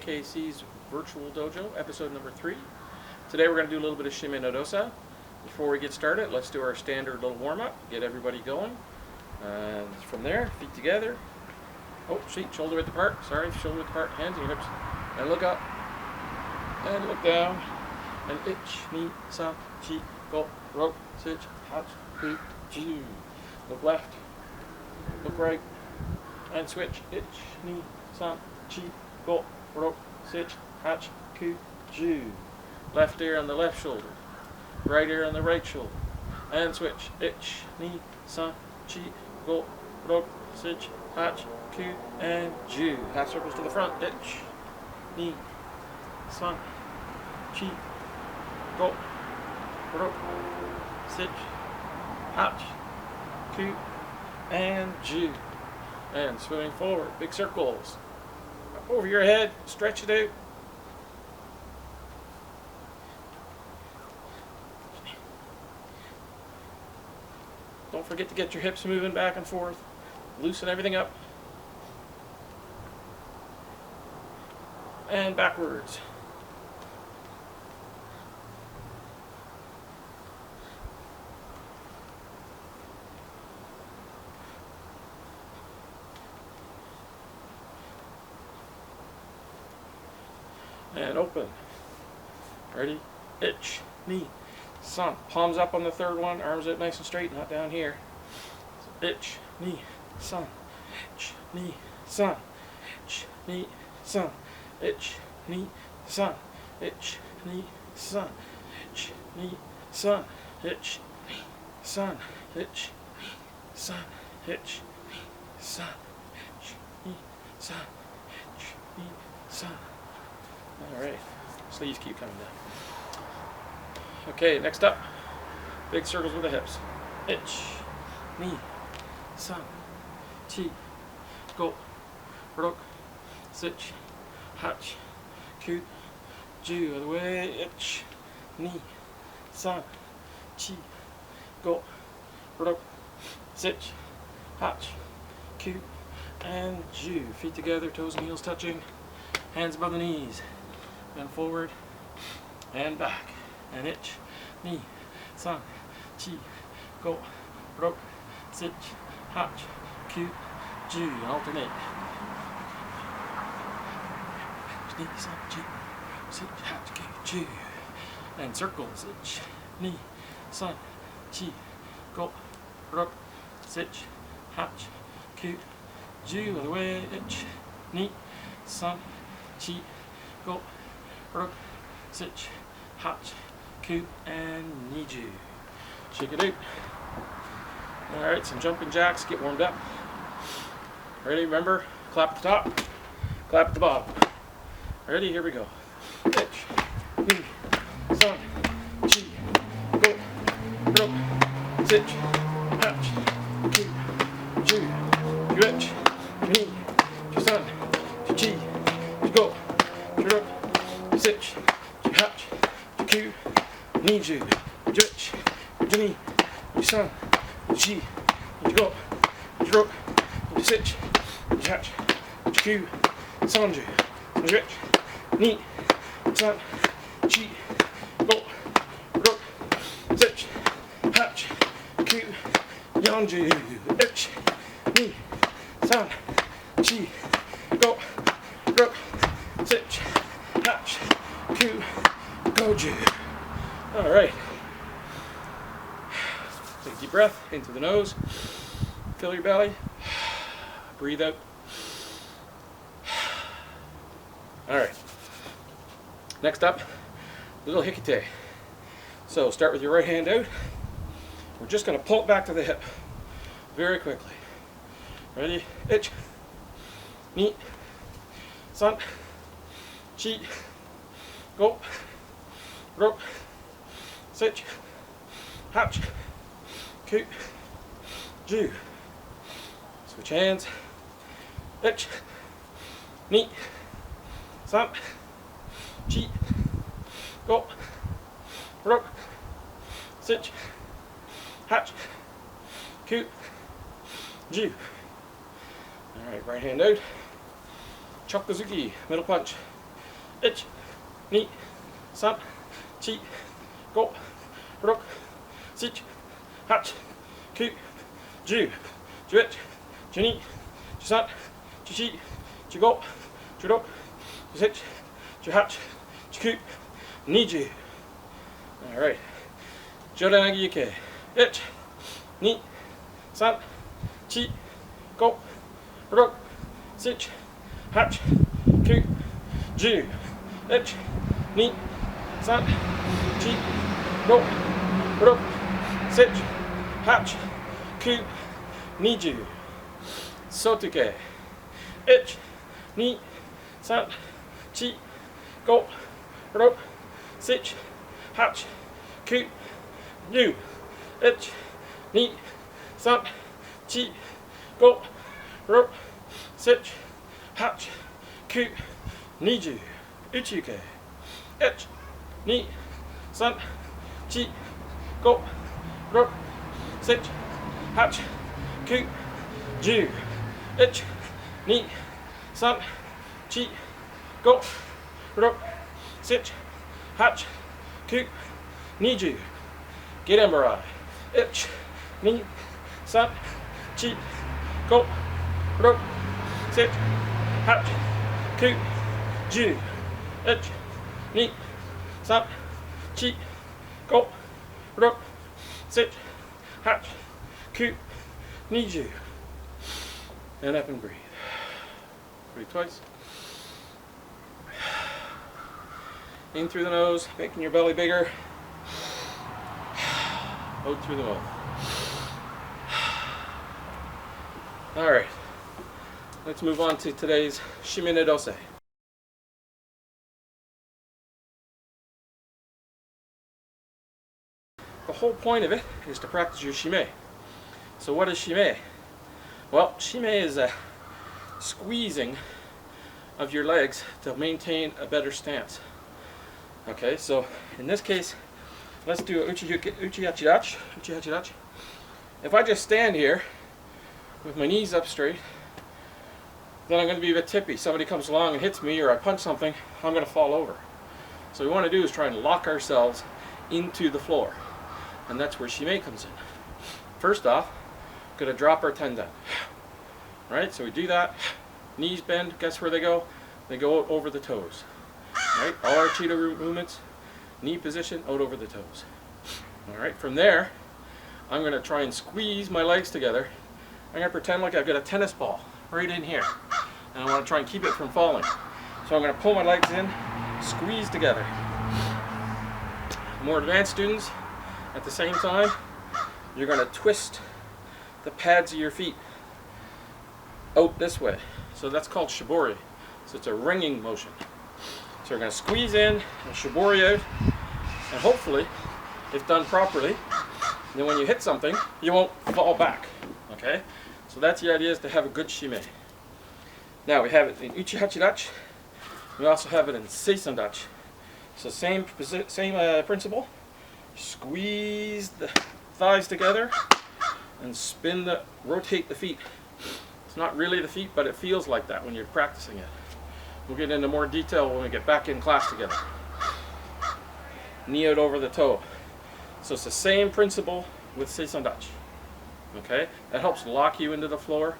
AKC's Virtual Dojo, episode number 3. Today we're going to do a little bit of Shime No Dosa. Before we get started, let's do our standard little warm-up, get everybody going. And from there, feet together. Oh, shoulder width apart. Sorry, shoulder width apart, hands and your hips. And look up. And look down. And ich, ni, san, chi, go, ro, sich, hach, hu, ju. Look left. Look right. And switch. Ich, ni, san, chi, go, ro, sich, hach, ku, ju. Left ear on the left shoulder. Right ear on the right shoulder. And switch. Ich, ni, san, chi, go, ro, sich, hach, ku, and ju. Half circles to the front. Ich, ni, san, chi, go, ro, sich, hach, ku, and ju. And swimming forward. Big circles. Up over your head. Stretch it out. Don't forget to get your hips moving back and forth. Loosen everything up. And backwards. And open. Ready? Ich, ni, san. Palms up on the third one, arms out nice and straight, not down here. So ich, ni, san. Ich, ni, san. Ich, ni, san. Ich, ni, san. Ich, ni, san. Ich, ni, san. Ich, ni, san. Ich, ni, san. Ich, ni, san. Ich, ni, san. Ich, ni, san. Alright, sleeves keep coming down. Okay, next up, big circles with the hips. Ich, ni, san, chi, go, rok, sich, hach, ku, ju. Other way. Ich, ni, san, chi, go, rok, sich, hach, ku, and ju. Feet together, toes and heels touching, hands above the knees. And forward and back. And ich, ni, san, chi, go, rok, sich, hach, ku, ju. Alternate. Ni, san, chi, sich, hach, ku, ju. And circles. Ich, ni, san, chi, go, rok, sich, hach, ku, ju. Other way. Ich, ni, san, chi, go, rok, sich, hach, ku, and niju. Shake it out. Alright, some jumping jacks. Get warmed up. Ready? Remember, clap at the top, clap at the bottom. Ready? Here we go. Ich, ni, san, chi, go, rok, sich, hach, ku, ju. Ich, ni, san, chi, go, rok, sich, hach, ku, niju. Ich, ni, san, chi, go, rok, sich, hach, ku, sanju. Ich, ni, san, chi, go, rok, sich, hach, ku, yanju. Ich, ni, san, chi, go, rok, sich, hach, ku, goju. All right. Take a deep breath into the nose. Fill your belly. Breathe out. All right. Next up, little hikite. So start with your right hand out. We're just going to pull it back to the hip very quickly. Ready? Ich, ni, san, chi, go, rok, sich, hach, ku, ju. Switch hands. Ich, ni, san, chi, go, rok, sich, hach, ku, ju. Alright, right hand out. Chokuzuki, middle punch. 1, 2, 3, 4, 5, 6, 7, 8, 9, 10, 11, 12, 13, 14, 15, 16, 17, 18, 19, 20. All right. 上段上げ行け。1、2、3、4、5、6、7、8、9、10、1、2、3、4、5、6、7、8、9、20。外行け。1、2、3、4、5、6、7、8、9、10。1、2、3、4、5、6、7、8、9、20。内行け。1、2、3、4、5、6、7、8、9、10。1、2、3、4、5、6、7、8、9、20. Get in, Mariah. 1、2、3、4、5、6、7、8、9、10。1、2、3、4、5、6、7、8、9、20. And up and breathe. Breathe twice. In through the nose, making your belly bigger. Out through the mouth. All right. Let's move on to today's Shime No Dosa. The whole point of it is to practice your shime. So what is shime? Well, shime is a squeezing of your legs to maintain a better stance. Okay, so in this case, let's do uchi hachidachi. If I just stand here with my knees up straight, then I'm going to be a bit tippy. Somebody comes along and hits me, or I punch something, I'm going to fall over. So what we want to do is try and lock ourselves into the floor. And that's where shime comes in. First off, going to drop our tendon. Right, so we do that. Knees bend, guess where they go? They go out over the toes. Right, all our Cheeto movements, knee position, out over the toes. Alright, from there, I'm going to try and squeeze my legs together. I'm going to pretend like I've got a tennis ball right in here. And I want to try and keep it from falling. So I'm going to pull my legs in, squeeze together. More advanced students, at the same time, you're going to twist the pads of your feet out this way. So that's called shibori. So it's a ringing motion. So we're going to squeeze in and shibori out, and hopefully, if done properly, then when you hit something, you won't fall back. Okay? So that's the idea, is to have a good shime. Now we have it in uchi hachidachi. We also have it in seisan dachi. So same principle. Squeeze the thighs together and rotate the feet. It's not really the feet, but it feels like that when you're practicing it. We'll get into more detail when we get back in class together. Knee out over the toe. So it's the same principle with seisan dachi. Okay? That helps lock you into the floor,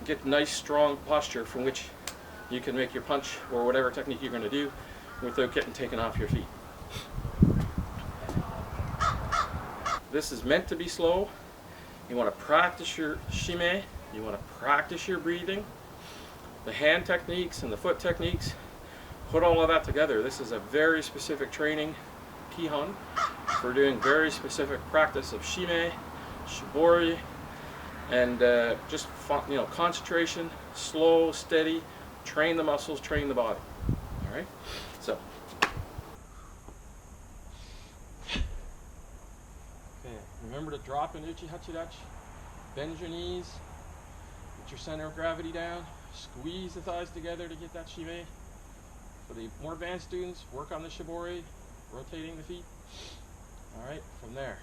get nice strong posture from which you can make your punch or whatever technique you're going to do without getting taken off your feet. This is meant to be slow. You want to practice your shime. You want to practice your breathing. The hand techniques and the foot techniques. Put all of that together. This is a very specific training, kihon, for doing very specific practice of shime, shibori, and just concentration, slow, steady. Train the muscles, train the body. All right. So. Remember to drop in uchi hachidachi, bend your knees, get your center of gravity down, squeeze the thighs together to get that shime. For the more advanced students, work on the shibori, rotating the feet. Alright, from there.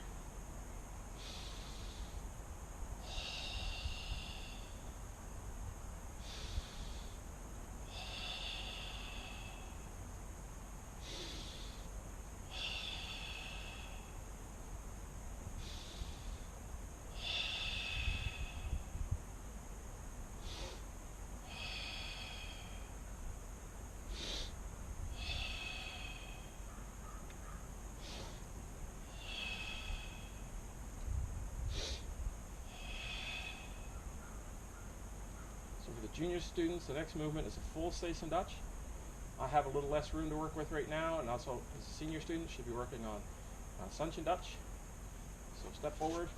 junior students, the next movement is a full Seisan Dutch. I have a little less room to work with right now, and also as a senior student should be working on Seisan Dutch. So step forward.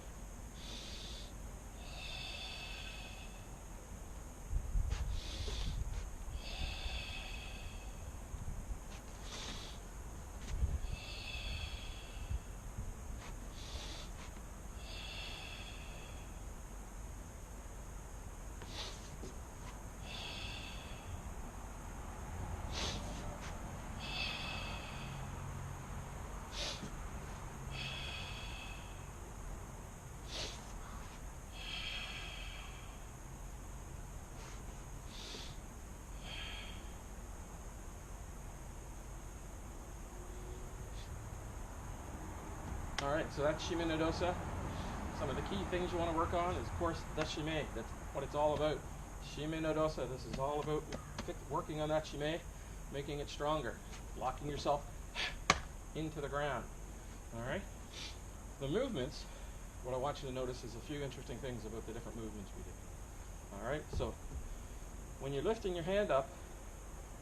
Alright, so that's Shime No Dosa. Some of the key things you want to work on is, of course, the Shime. That's what it's all about. Shime No Dosa, this is all about working on that Shime, making it stronger, locking yourself into the ground. Alright? The movements, what I want you to notice is a few interesting things about the different movements we do. Alright, so when you're lifting your hand up,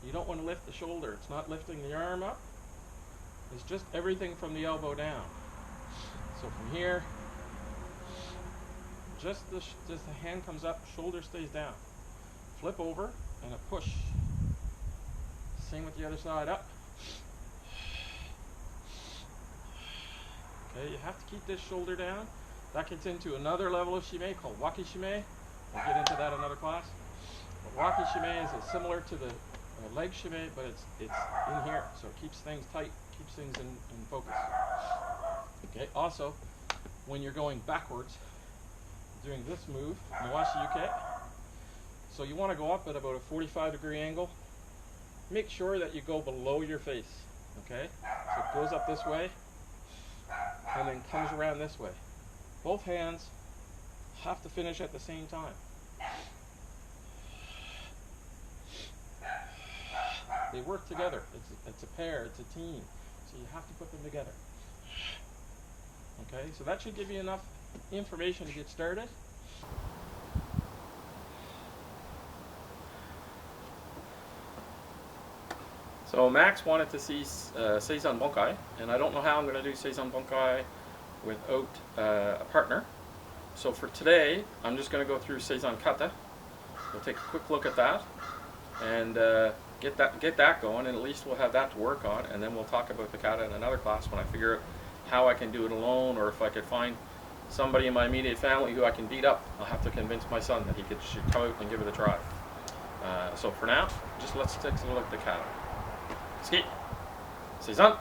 you don't want to lift the shoulder. It's not lifting the arm up. It's just everything from the elbow down. So from here, just the hand comes up, shoulder stays down. Flip over and a push. Same with the other side, up. Okay, you have to keep this shoulder down. That gets into another level of Shime called Waki Shime. We'll get into that in another class. But Waki Shime is similar to the leg Shime, but it's in here, so it keeps things tight, keeps things in focus. Okay, also, when you're going backwards, doing this move, Mawashi Yuke, so you want to go up at about a 45-degree angle. Make sure that you go below your face, okay? So it goes up this way, and then comes around this way. Both hands have to finish at the same time. They work together. It's a pair, it's a team. So you have to put them together. Okay, so that should give you enough information to get started. So Max wanted to see Seisan Bonkai, and I don't know how I'm going to do Seisan Bonkai without a partner. So for today, I'm just going to go through Seisan Kata. We'll take a quick look at that, and get that going, and at least we'll have that to work on, and then we'll talk about the kata in another class when I figure out how I can do it alone, or if I could find somebody in my immediate family who I can beat up. I'll have to convince my son that he should come out and give it a try. So for now, just let's take a look at the kata. Ski, Seisan.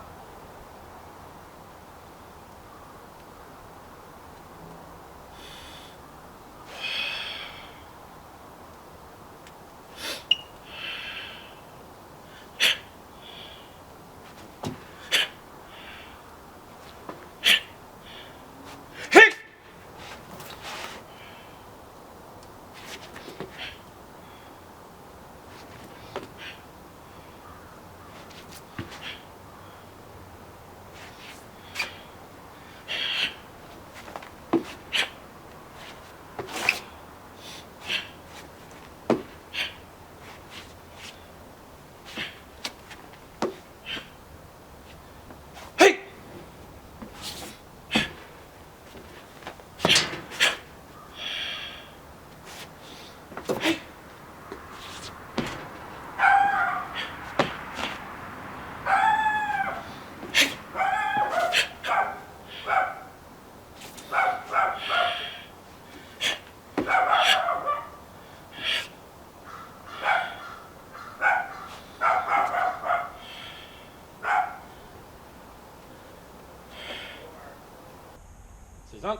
Seisan.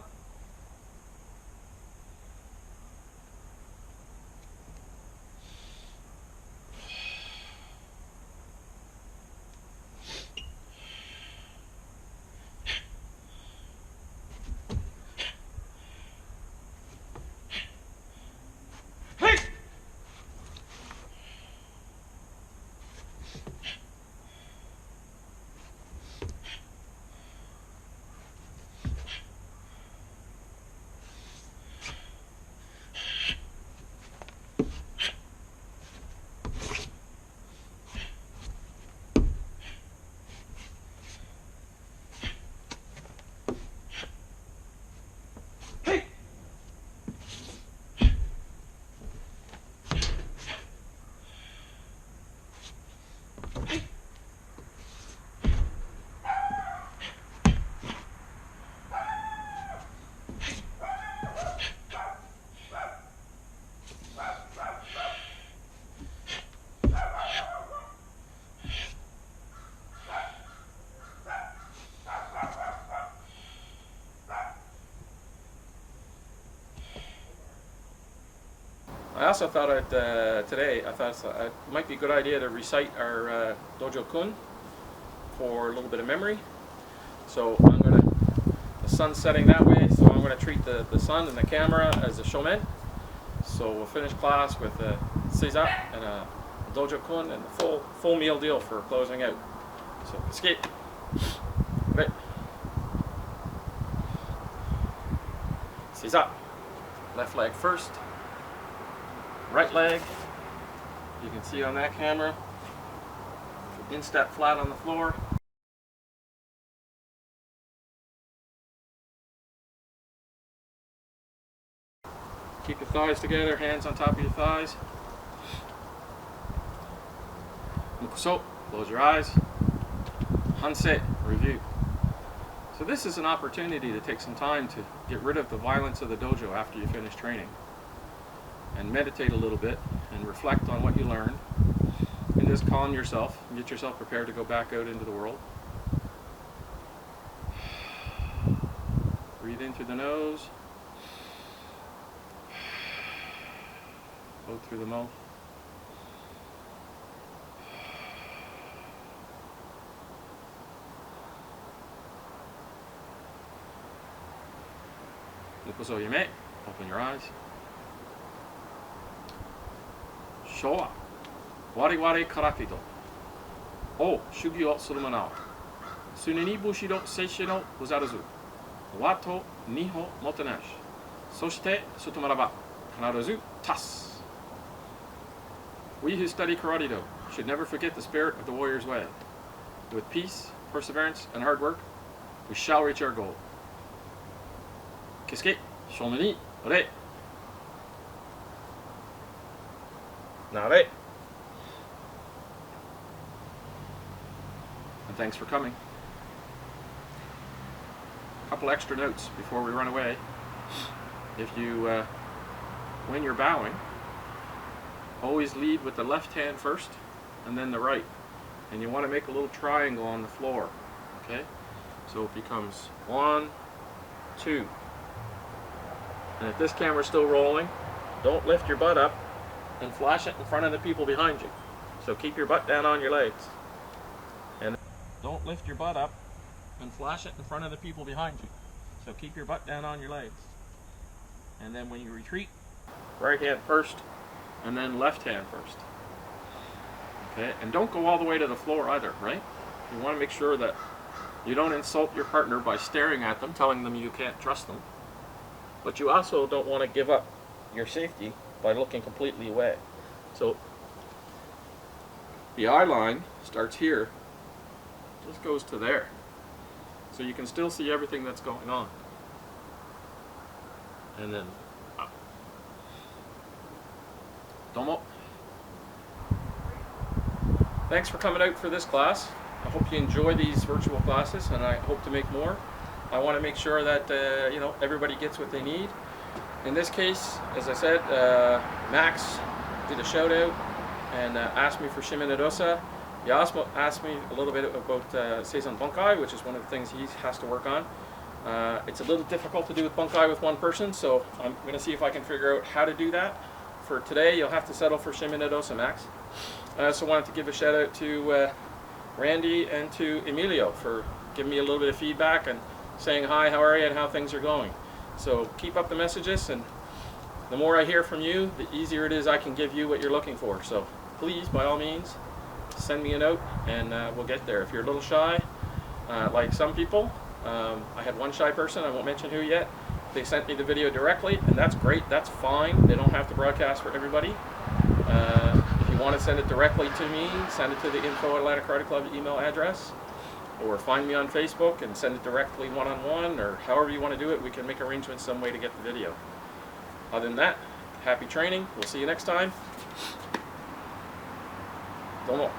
I also thought today I thought it might be a good idea to recite our Dojo Kun for a little bit of memory. So the sun's setting that way, so I'm going to treat the sun and the camera as a shomen. So we'll finish class with a Seisan and a Dojo Kun and the full meal deal for closing out. So escape. Right. Seisan. Left leg first. Right leg. You can see on that camera. Instep flat on the floor. Keep your thighs together, hands on top of your thighs. Mukuso, close your eyes. Hansei, review. So this is an opportunity to take some time to get rid of the violence of the dojo after you finish training. And meditate a little bit and reflect on what you learned. And just calm yourself and get yourself prepared to go back out into the world. Breathe in through the nose. Out through the mouth. Mukuso Yume, open your eyes. Showa, wariware karakido. O, shugi o suru mo. Sune ni bushi no seishi no uzarazu. Wa to niho motenashi. Soshite sutomaraba. Kanarazu tas. We who study karate-do should never forget the spirit of the warrior's way. With peace, perseverance, and hard work, we shall reach our goal. Kisuke, shomen ni ore. Nare. And thanks for coming. A couple extra notes before we run away. If you, when you're bowing, always lead with the left hand first and then the right. And you want to make a little triangle on the floor. Okay? So it becomes 1, 2. And if this camera's still rolling, don't lift your butt up and flash it in front of the people behind you. So keep your butt down on your legs. And don't lift your butt up and flash it in front of the people behind you. So keep your butt down on your legs. And then when you retreat, right hand first, and then left hand first. Okay, and don't go all the way to the floor either, right? You want to make sure that you don't insult your partner by staring at them, telling them you can't trust them. But you also don't want to give up your safety by looking completely away. So the eye line starts here, just goes to there. So you can still see everything that's going on. And then up. Domo. Thanks for coming out for this class. I hope you enjoy these virtual classes, and I hope to make more. I want to make sure that everybody gets what they need. In this case, as I said, Max did a shout out and asked me for Shime No Dosa. He also asked me a little bit about Seisan Bunkai, which is one of the things he has to work on. It's a little difficult to do with Bunkai with one person, so I'm going to see if I can figure out how to do that. For today, you'll have to settle for Shime No Dosa, Max. I also wanted to give a shout out to Randy and to Emilio for giving me a little bit of feedback and saying hi, how are you, and how things are going. So keep up the messages, and the more I hear from you, the easier it is I can give you what you're looking for. So please, by all means, send me a note, and we'll get there. If you're a little shy, like some people, I had one shy person, I won't mention who yet. They sent me the video directly, and that's great, that's fine. They don't have to broadcast for everybody. If you want to send it directly to me, send it to the info@Atlanta Karate Club email address, or find me on Facebook and send it directly one-on-one, or however you want to do it. We can make arrangements some way to get the video. Other than that, happy training. We'll see you next time. Domo.